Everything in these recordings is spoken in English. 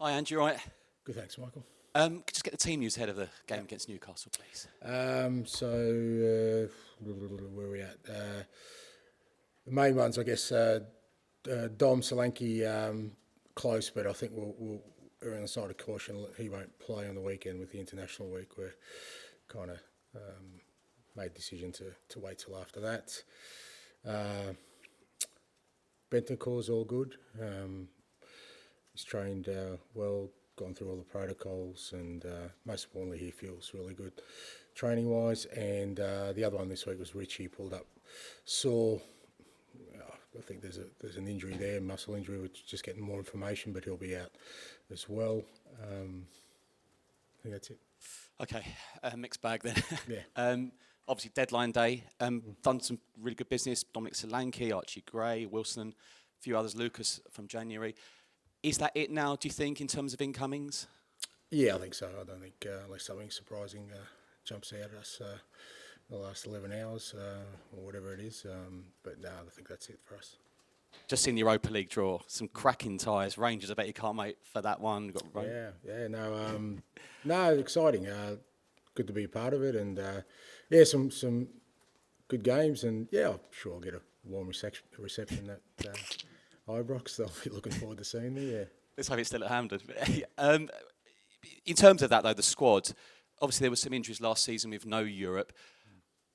Hi, Ange, you all right? Good, thanks, Michael. Could just get the team news ahead of the game against Newcastle, please. Where are we at? The main ones, I guess, Dom Solanke, close, but I think we'll err on the side of caution. He won't play on the weekend with the international week. We're kind of made the decision to wait till after that. Bentancur's all good. He's trained well, gone through all the protocols, and most importantly, he feels really good training-wise. And the other one this week was Richie, pulled up sore. I think there's an injury there, muscle injury. We're just getting more information, but he'll be out as well. I think that's it. Okay, mixed bag then. Yeah. Obviously, deadline day. Done some really good business. Dominic Solanke, Archie Gray, Wilson, a few others, Lucas from January. Is that it now, do you think, in terms of incomings? Yeah, I think so. I don't think unless something surprising jumps out at us in the last 11 hours or whatever it is. But no, I think that's it for us. Just in the Europa League draw, some cracking ties. Rangers, I bet you can't wait for that one. No, exciting. Good to be a part of it, and some good games, and I'm sure I'll get a warm reception at Ibrox. They'll be looking forward to seeing me. Yeah. Let's hope it's still at Hampden. In terms of that, though, the squad, obviously there were some injuries last season with no Europe.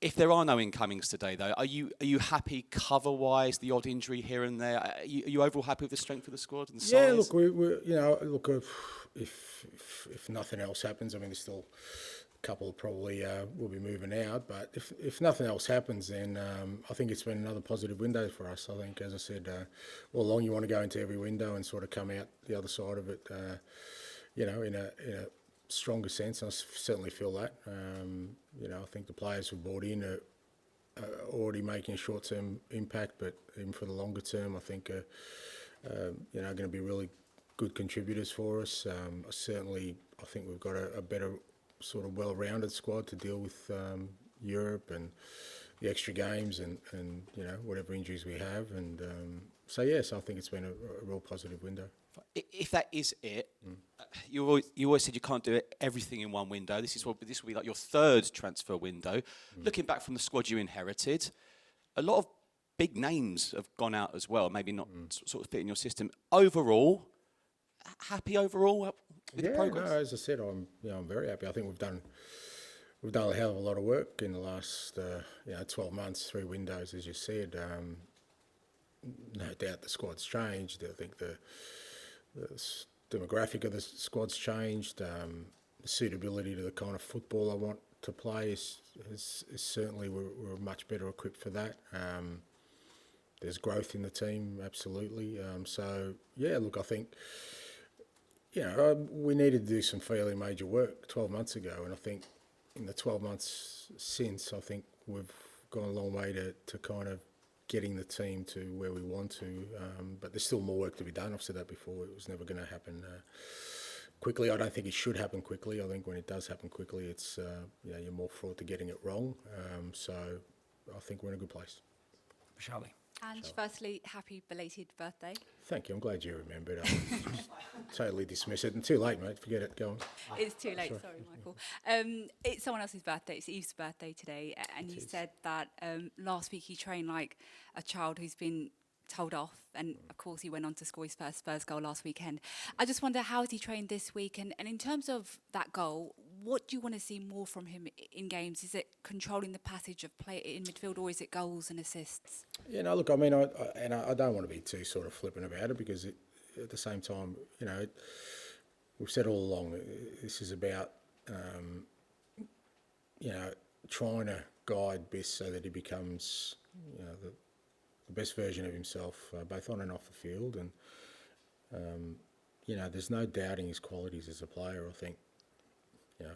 If there are no incomings today, though, are you happy cover-wise, the odd injury here and there? Are you overall happy with the strength of the squad and the size? Yeah, look, if nothing else happens, I mean, there's still a couple probably will be moving out, but if nothing else happens, then I think it's been another positive window for us. I think, as I said, all along you want to go into every window and sort of come out the other side of it, in a stronger sense. I certainly feel that. I think the players who bought in are already making a short-term impact, but even for the longer term, I think going to be really good contributors for us. I think we've got a better sort of well-rounded squad to deal with Europe and the extra games and whatever injuries we have. And so I think it's been a real positive window. If that is it, you always said you can't do everything in one window. This will be like your third transfer window. Looking back from the squad you inherited, a lot of big names have gone out as well, maybe not sort of fit in your system. Overall, happy overall with the progress? No, as I said, I'm very happy. I think we've done a hell of a lot of work in the last 12 months, 3 windows, as you said. No doubt the squad's changed. I think the demographic of the squad's changed. The suitability to the kind of football I want to play is certainly we're much better equipped for that. There's growth in the team, absolutely. I think we needed to do some fairly major work 12 months ago, and I think in the 12 months since, I think we've gone a long way to kind of getting the team to where we want to, but there's still more work to be done. I've said that before. It was never going to happen quickly. I don't think it should happen quickly. I think when it does happen quickly, it's you're more fraught to getting it wrong. So I think we're in a good place. Charlie. And firstly, happy belated birthday. Thank you. I'm glad you remembered. I totally dismiss it. And too late, mate. Forget it. Go on. It's too late. Sorry, Michael. It's someone else's birthday. It's Eve's birthday today. And he said that last week he trained like a child who's been told off. And, of course, he went on to score his first Spurs goal last weekend. I just wonder, how has he trained this week? And in terms of that goal, what do you want to see more from him in games? Is it controlling the passage of play in midfield, or is it goals and assists? Look, I mean, I don't want to be too sort of flippant about it, because at the same time, we've said all along, this is about, trying to guide Biss so that he becomes, the best version of himself, both on and off the field. And, there's no doubting his qualities as a player. I think,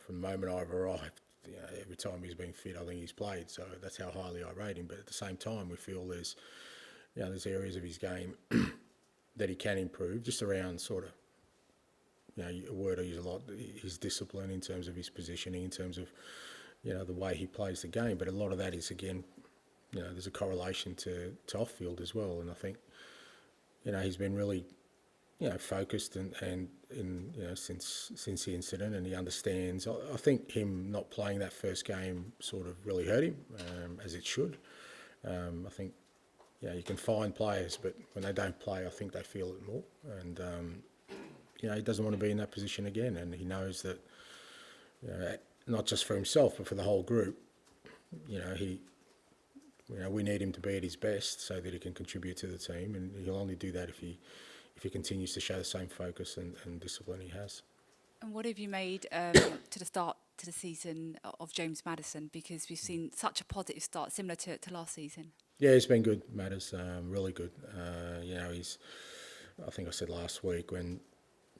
from the moment I've arrived, every time he's been fit, I think he's played. So that's how highly I rate him. But at the same time, we feel there's areas of his game that he can improve, just around sort of, a word I use a lot, his discipline in terms of his positioning, in terms of, the way he plays the game. But a lot of that is, again, there's a correlation to off-field as well. And I think, he's been really focused and in since the incident, and he understands. I think him not playing that first game sort of really hurt him, as it should. I think you can find players, but when they don't play, I think they feel it more. And he doesn't want to be in that position again, and he knows that not just for himself but for the whole group. We need him to be at his best so that he can contribute to the team, and he'll only do that if he continues to show the same focus and discipline he has. And what have you made to the start to the season of James Maddison? Because we've seen such a positive start, similar to last season. Yeah, he's been good, Maddis, really good. I think I said last week, when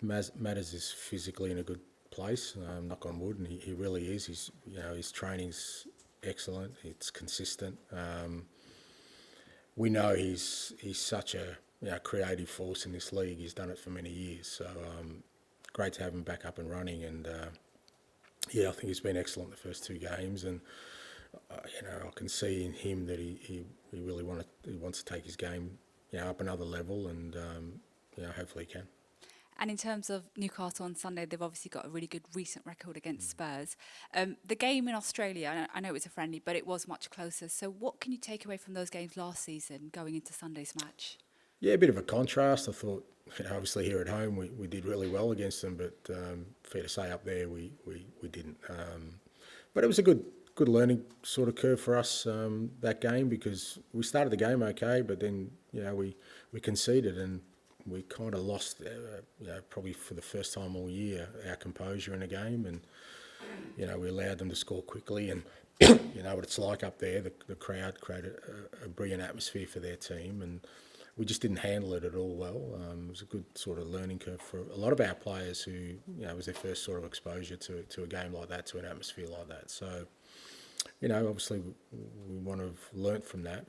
Maddis is physically in a good place, knock on wood, and he really is. His training's excellent. It's consistent. We know he's such a creative force in this league. He's done it for many years. So great to have him back up and running. And I think he's been excellent the first two games. And I can see in him that he really wants to take his game up another level, and hopefully he can. And in terms of Newcastle on Sunday, they've obviously got a really good recent record against Spurs. The game in Australia, I know it was a friendly, but it was much closer. So what can you take away from those games last season going into Sunday's match? Yeah, a bit of a contrast. I thought, obviously here at home we did really well against them, but fair to say up there we didn't. But it was a good learning sort of curve for us, that game, because we started the game okay, but then we conceded, and we kind of lost, probably for the first time all year, our composure in a game, and we allowed them to score quickly, and what it's like up there. The crowd created a brilliant atmosphere for their team, and we just didn't handle it at all well. It was a good sort of learning curve for a lot of our players who, it was their first sort of exposure to a game like that, to an atmosphere like that. So, obviously we want to have learnt from that,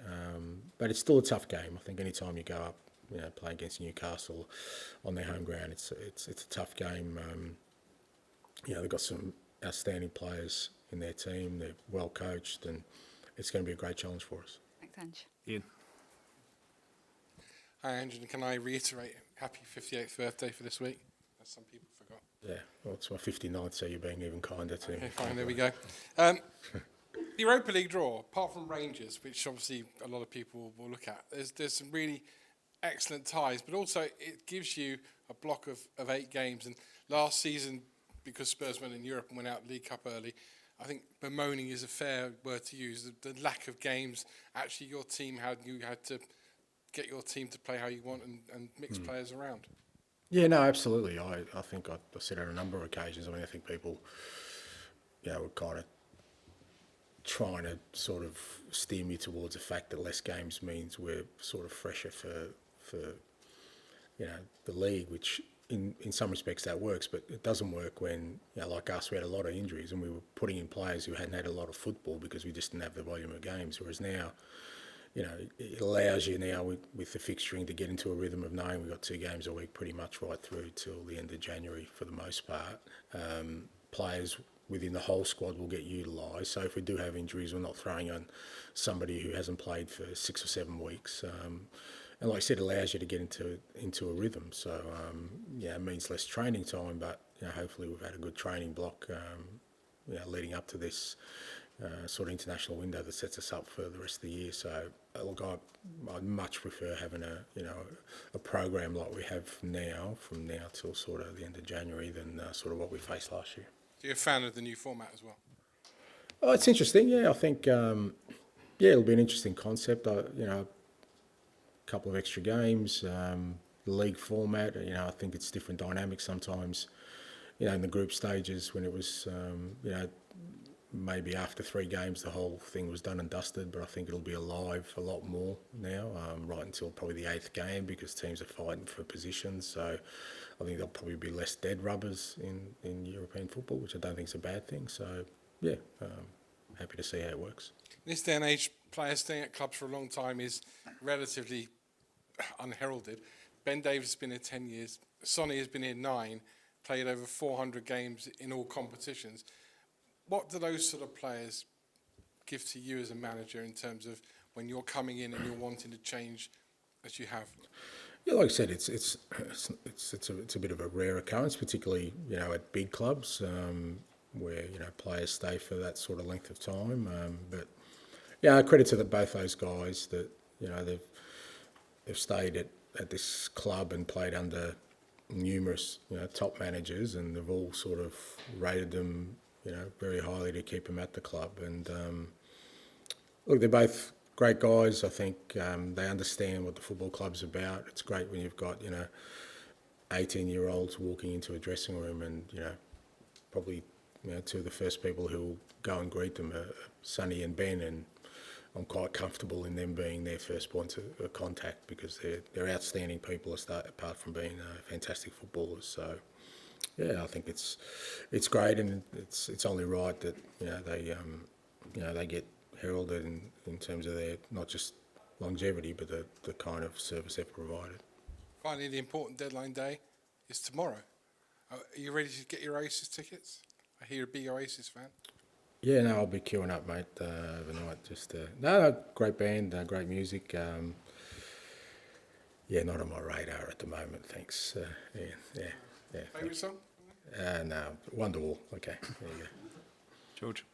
but it's still a tough game. I think any time you go up, play against Newcastle on their home ground, it's a tough game. They've got some outstanding players in their team. They're well coached, and it's going to be a great challenge for us. Thanks, Ange. Ian. Hi, Ange, and can I reiterate happy 58th birthday for this week, as some people forgot? Yeah, well, it's my 59th, so you're being even kinder to me. Okay, fine, there we go. The Europa League draw, apart from Rangers, which obviously a lot of people will look at, there's some really excellent ties, but also it gives you a block of 8 games. And last season, because Spurs went in Europe and went out League Cup early, I think bemoaning is a fair word to use. The lack of games, actually your team had to get your team to play how you want and mix players around. Yeah, no, absolutely. I think I said on a number of occasions, I think people, were kind of trying to sort of steer me towards the fact that less games means we're sort of fresher for the league, which in some respects that works, but it doesn't work when, like us, we had a lot of injuries and we were putting in players who hadn't had a lot of football because we just didn't have the volume of games. Whereas now, it allows you now with the fixturing to get into a rhythm of knowing we've got 2 games a week pretty much right through till the end of January for the most part. Players within the whole squad will get utilised. So if we do have injuries, we're not throwing on somebody who hasn't played for 6 or 7 weeks. And like I said, it allows you to get into a rhythm. So, it means less training time, but hopefully we've had a good training block leading up to this sort of international window that sets us up for the rest of the year. So, look, I'd much prefer having a program like we have now, from now till sort of the end of January, than sort of what we faced last year. So you're a fan of the new format as well? Oh, it's interesting. Yeah, I think it'll be an interesting concept. A couple of extra games, the league format. I think it's different dynamics sometimes. In the group stages when it was, maybe after 3 games the whole thing was done and dusted. But I think it'll be alive a lot more now, right until probably the 8th game, because teams are fighting for positions. So I think there'll probably be less dead rubbers in European football, which I don't think is a bad thing. So happy to see how it works. In this day and age, players staying at clubs for a long time is relatively unheralded. Ben Davies has been here 10 years. Sonny has been here 9, played over 400 games in all competitions. What do those sort of players give to you as a manager in terms of when you're coming in and you're wanting to change as you have? Yeah, like I said, it's a bit of a rare occurrence, particularly at big clubs where players stay for that sort of length of time. But yeah, credit to both those guys that they've stayed at this club and played under numerous top managers, and they've all sort of rated them very highly to keep them at the club. And look, they're both great guys. I think they understand what the football club's about. It's great when you've got 18-year-olds walking into a dressing room, and probably two of the first people who will go and greet them are Sonny and Ben, and I'm quite comfortable in them being their first point of contact, because they're outstanding people apart from being fantastic footballers. So yeah, I think it's great, and it's only right that they get heralded in terms of their not just longevity, but the kind of service they've provided. Finally, the important deadline day is tomorrow. Are you ready to get your Oasis tickets? I hear you're a big Oasis fan. Yeah, no, I'll be queuing up, mate, overnight. Just no, great band, great music. Yeah, not on my radar at the moment, thanks. Yeah. Favourite song? No, Wonderwall. Okay, there you go. George?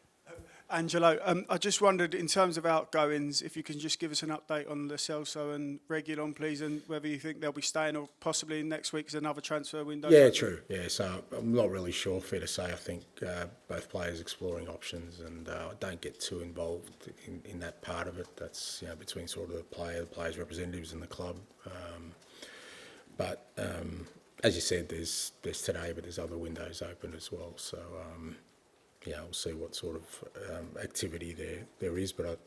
Angelo, I just wondered, in terms of outgoings, if you can just give us an update on Lo Celso and Reguilón, please, and whether you think they'll be staying, or possibly next week is another transfer window. Yeah, true. Yeah, so I'm not really sure. Fair to say, I think both players exploring options, and I don't get too involved in that part of it. That's between sort of the players' representatives and the club. But as you said, there's today, but there's other windows open as well. So. Yeah, we'll see what sort of activity there is, but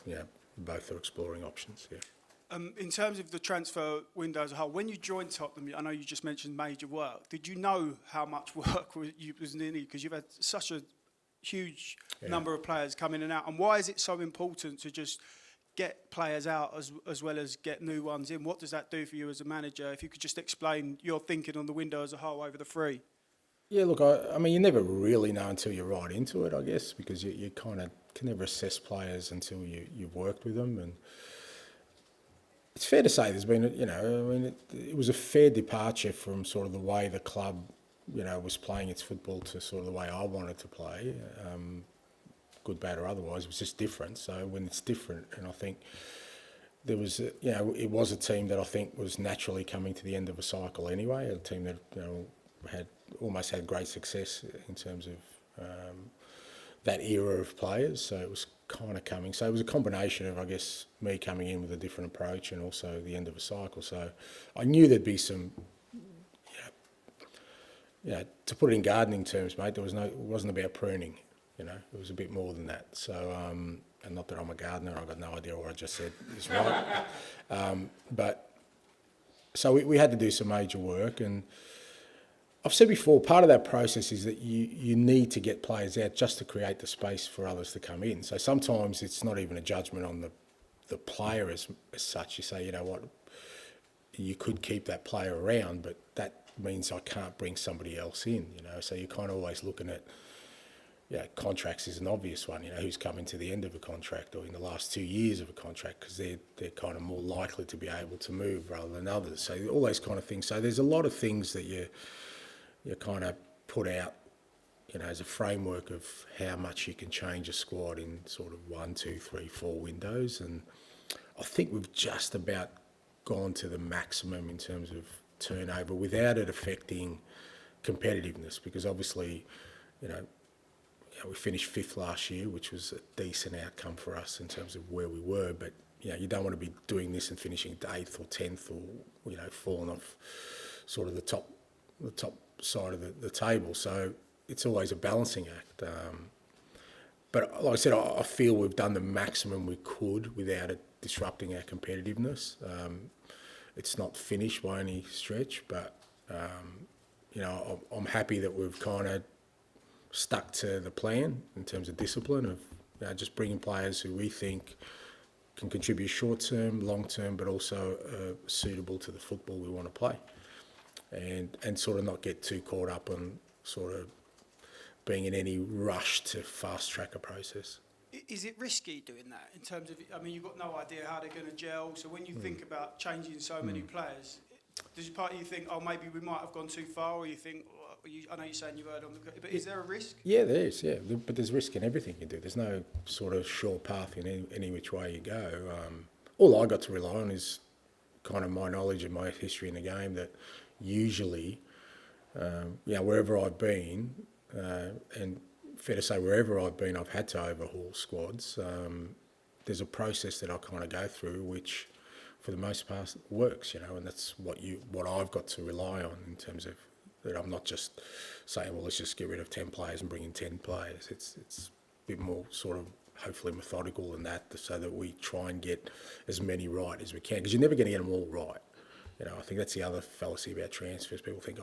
both are exploring options. Yeah. In terms of the transfer window as a whole, when you joined Tottenham, I know you just mentioned major work. Did you know how much work was needed? Because you've had such a huge number of players come in and out. And why is it so important to just get players out as well as get new ones in? What does that do for you as a manager? If you could just explain your thinking on the window as a whole over the three. Yeah, look, I mean, you never really know until you're right into it, I guess, because you kind of can never assess players until you've worked with them. And it's fair to say there's been, it was a fair departure from sort of the way the club, was playing its football to sort of the way I wanted to play, good, bad or otherwise. It was just different. So when it's different, and I think there was, it was a team that I think was naturally coming to the end of a cycle anyway, a team that, almost had great success in terms of that era of players, so it was kind of coming. So it was a combination of, I guess, me coming in with a different approach and also the end of a cycle. So I knew there'd be some, to put it in gardening terms, mate, it wasn't about pruning, it was a bit more than that. So, and not that I'm a gardener, I've got no idea what I just said is right. But so we had to do some major work, and I've said before, part of that process is that you need to get players out just to create the space for others to come in. So sometimes it's not even a judgment on the player as such. You say, what, you could keep that player around, but that means I can't bring somebody else in, So you're kind of always looking at, contracts is an obvious one, who's coming to the end of a contract or in the last 2 years of a contract, because they're kind of more likely to be able to move rather than others. So all those kind of things. So there's a lot of things that you kind of put out, as a framework of how much you can change a squad in sort of 1, 2, 3, 4 windows. And I think we've just about gone to the maximum in terms of turnover without it affecting competitiveness, because obviously, we finished 5th last year, which was a decent outcome for us in terms of where we were. But, you don't want to be doing this and finishing 8th or 10th or, falling off sort of the top side of the table. So it's always a balancing act. But like I said, I feel we've done the maximum we could without it disrupting our competitiveness. It's not finished by any stretch, but I'm happy that we've kind of stuck to the plan in terms of discipline of just bringing players who we think can contribute short term, long term, but also suitable to the football we want to play. And sort of not get too caught up on sort of being in any rush to fast track a process. Is it risky doing that in terms of, you've got no idea how they're going to gel, so when you think about changing so many players, Does part of you think, oh, maybe we might have gone too far, or you think, I know you're saying you've heard on the, but is there a risk? Yeah, there is. Yeah, but there's risk in everything you do. There's no sort of sure path in any which way you go. All I got to rely on is kind of my knowledge and my history in the game. That usually, wherever I've been, and fair to say wherever I've been, I've had to overhaul squads. There's a process that I kind of go through, which, for the most part, works. And that's what I've got to rely on in terms of. That I'm not just saying, well, let's just get rid of 10 players and bring in 10 players. It's a bit more sort of hopefully methodical than that, so that we try and get as many right as we can, because you're never going to get them all right. I think that's the other fallacy about transfers. People think,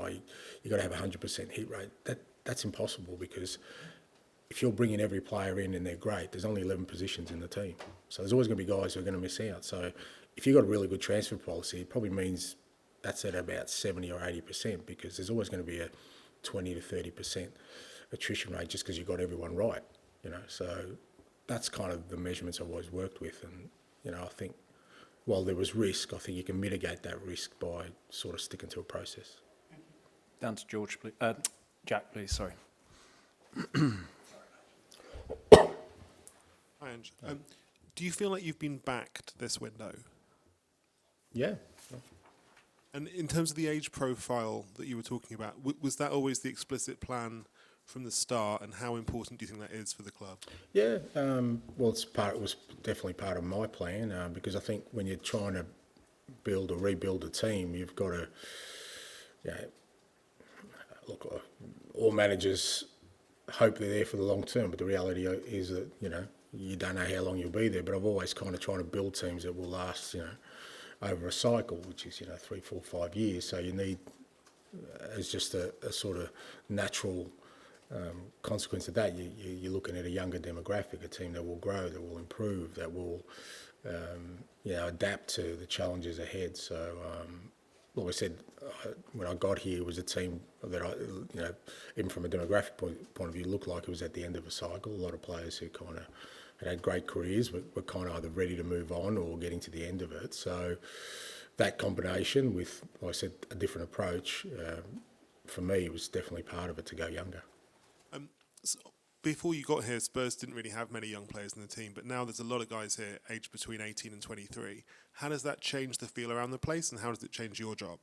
you got to have a 100% hit rate. That's impossible, because if you're bringing every player in and they're great, there's only 11 positions in the team. So there's always going to be guys who are going to miss out. So if you've got a really good transfer policy, it probably means that's at about 70 or 80%, because there's always going to be a 20 to 30% attrition rate just because you've got everyone right. So that's kind of the measurements I've always worked with. And, I think while there was risk, I think you can mitigate that risk by sort of sticking to a process. Down to George, please. Jack, please, sorry. Hi, Ange. Do you feel like you've been backed this window? Yeah. And in terms of the age profile that you were talking about, was that always the explicit plan from the start, and how important do you think that is for the club? Yeah, well, it was definitely part of my plan, because I think when you're trying to build or rebuild a team, you've got to, look, all managers hope they're there for the long term, but the reality is that, you don't know how long you'll be there. But I've always kind of tried to build teams that will last, over a cycle, which is 3, 4, 5 years. So you need, as just a sort of natural consequence of that, you're looking at a younger demographic, a team that will grow, that will improve, that will adapt to the challenges ahead. So like I said, when I got here, it was a team that even from a demographic point of view, looked like it was at the end of a cycle. A lot of players who kind of had great careers, but were kind of either ready to move on or getting to the end of it. So that combination with, like I said, a different approach, for me, was definitely part of it, to go younger. So before you got here, Spurs didn't really have many young players in the team, but now there's a lot of guys here aged between 18 and 23. How does that change the feel around the place, and how does it change your job?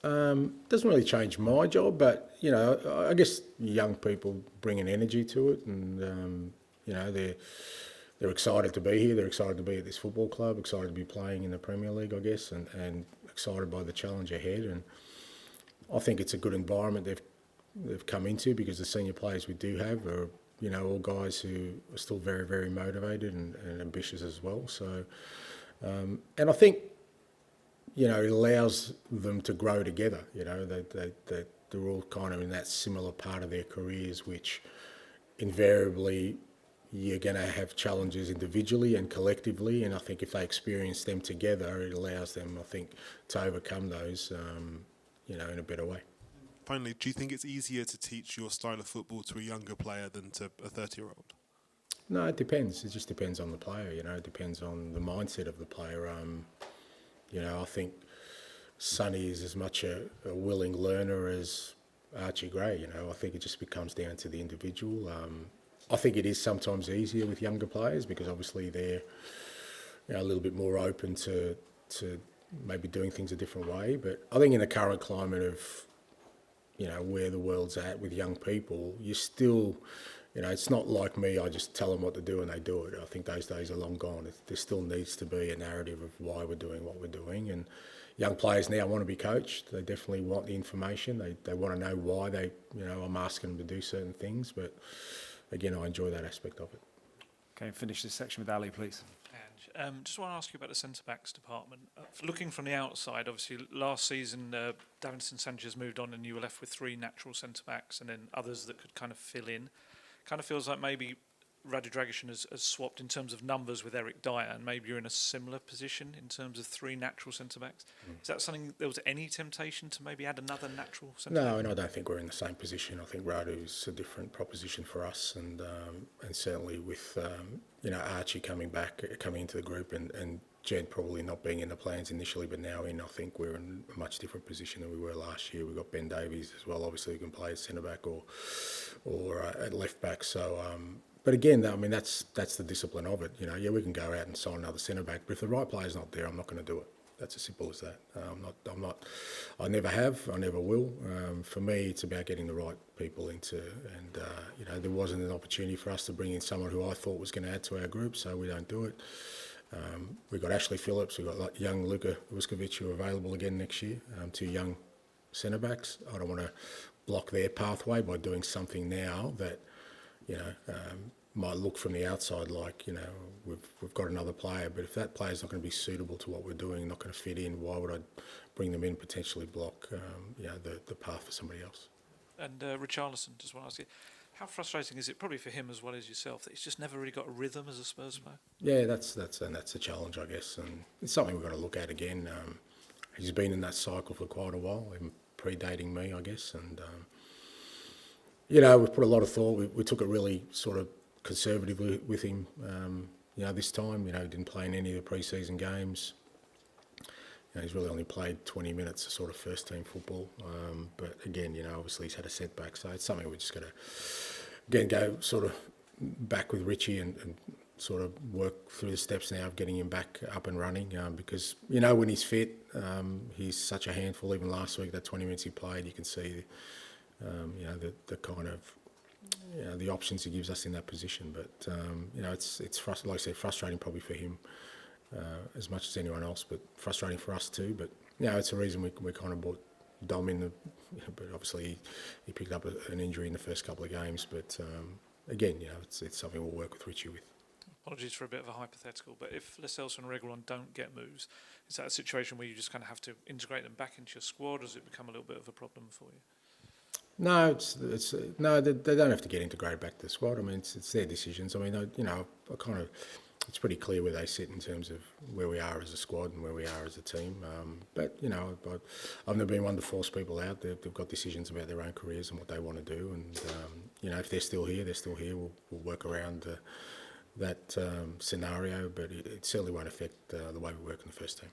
Doesn't really change my job, but, I guess young people bring an energy to it, and, they're excited to be here. They're excited to be at this football club, excited to be playing in the Premier League, I guess, and excited by the challenge ahead. And I think it's a good environment they've come into, because the senior players we do have are, all guys who are still very, very motivated and ambitious as well. So, and I think, it allows them to grow together. They're all kind of in that similar part of their careers, which invariably you're going to have challenges individually and collectively. And I think if they experience them together, it allows them, I think, to overcome those, in a better way. Finally, do you think it's easier to teach your style of football to a younger player than to a 30-year-old? No, it depends. It just depends on the player, It depends on the mindset of the player. I think Sonny is as much a willing learner as Archie Gray, I think it just comes down to the individual. I think it is sometimes easier with younger players, because obviously they're a little bit more open to maybe doing things a different way. But I think in the current climate of, where the world's at with young people, you still, it's not like me, I just tell them what to do and they do it. I think those days are long gone. There still needs to be a narrative of why we're doing what we're doing. And young players now want to be coached. They definitely want the information. They want to know why I'm asking them to do certain things. But again, I enjoy that aspect of it. Okay, finish this section with Ali, please. Just want to ask you about the centre-backs department. Looking from the outside, obviously last season Davinson Sanchez moved on and you were left with 3 natural centre-backs and then others that could kind of fill in. Kind of feels like maybe Radu Dragic has swapped in terms of numbers with Eric Dyer, and maybe you're in a similar position in terms of 3 natural centre-backs. Is that something, there was any temptation to maybe add another natural centre-back? No, and I don't think we're in the same position. I think Radu's a different proposition for us, and certainly with Archie coming into the group and Jed probably not being in the plans initially, but now I think we're in a much different position than we were last year. We've got Ben Davies as well, obviously, who can play at centre-back or at left-back. So, but again, I mean, that's the discipline of it. You know, yeah, we can go out and sign another centre-back, but if the right player's not there, I'm not going to do it. That's as simple as that. I never have, I never will. For me, it's about getting the right people into, and you know, there wasn't an opportunity for us to bring in someone who I thought was going to add to our group, so we don't do it. We've got Ashley Phillips, we've got young Luka Vuskovic who are available again next year, 2 young centre-backs. I don't want to block their pathway by doing something now that, you know, might look from the outside like, you know, we've got another player, but if that player's not going to be suitable to what we're doing, not going to fit in, why would I bring them in, potentially block you know, the path for somebody else? And Richarlison, just want to ask you, how frustrating is it, probably for him as well as yourself, that he's just never really got a rhythm as a Spurs player? Yeah, that's a challenge, I guess, and it's something we've got to look at again. He's been in that cycle for quite a while, even predating me, I guess, and you know, we've put a lot of thought. We took it really sort of conservatively with him. You know, this time, you know, he didn't play in any of the pre-season games. You know, he's really only played 20 minutes of sort of first-team football. But again, you know, obviously he's had a setback, so it's something we're just going to, again, go sort of back with Richie and sort of work through the steps now of getting him back up and running. Because, you know, when he's fit, he's such a handful. Even last week, that 20 minutes he played, you can see, you know, the kind of, you know, the options he gives us in that position. But you know, it's like I said, frustrating probably for him as much as anyone else, but frustrating for us too. But you know, it's a reason we kind of brought Dom in. But obviously he picked up an injury in the first couple of games. But again, you know, it's something we'll work with Richie with. Apologies for a bit of a hypothetical, but if Lascelles and Reguilon don't get moves, is that a situation where you just kind of have to integrate them back into your squad, or does it become a little bit of a problem for you? No, no. They don't have to get integrated back to the squad. I mean, it's their decisions. I mean, you know, I kind of, it's pretty clear where they sit in terms of where we are as a squad and where we are as a team. But you know, I've never been one to force people out. They've got decisions about their own careers and what they want to do. And you know, if they're still here, they're still here. We'll work around that scenario, but it certainly won't affect the way we work in the first team.